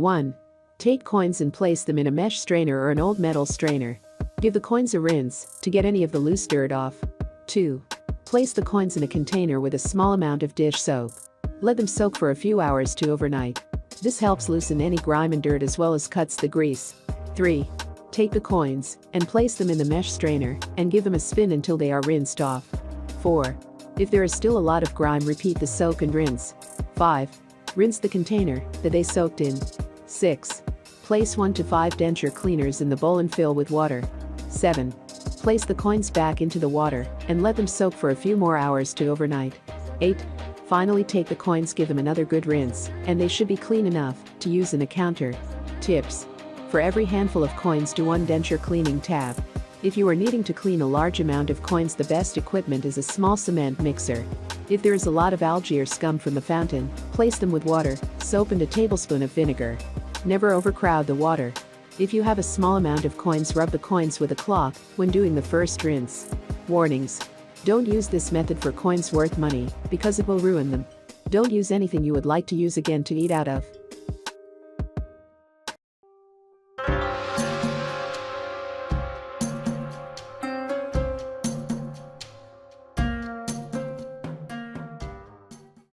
1. Take coins and place them in a mesh strainer or an old metal strainer. Give the coins a rinse to get any of the loose dirt off. 2. Place the coins in a container with a small amount of dish soap. Let them soak for a few hours to overnight. This helps loosen any grime and dirt as well as cuts the grease. 3. Take the coins and place them in the mesh strainer and give them a spin until they are rinsed off. 4. If there is still a lot of grime, repeat the soak and rinse. 5. Rinse the container that they soaked in. 6. Place 1 to 5 denture cleaners in the bowl and fill with water. 7. Place the coins back into the water and let them soak for a few more hours to overnight. 8. Finally, take the coins, give them another good rinse, and they should be clean enough to use in a counter. Tips. For every handful of coins, do 1 denture cleaning tab. If you are needing to clean a large amount of coins, the best equipment is a small cement mixer. If there is a lot of algae or scum from the fountain, place them with water, soap and a tablespoon of vinegar. Never overcrowd the water. If you have a small amount of coins, rub the coins with a cloth when doing the first rinse. Warnings. Don't use this method for coins worth money because it will ruin them. Don't use anything you would like to use again to eat out of.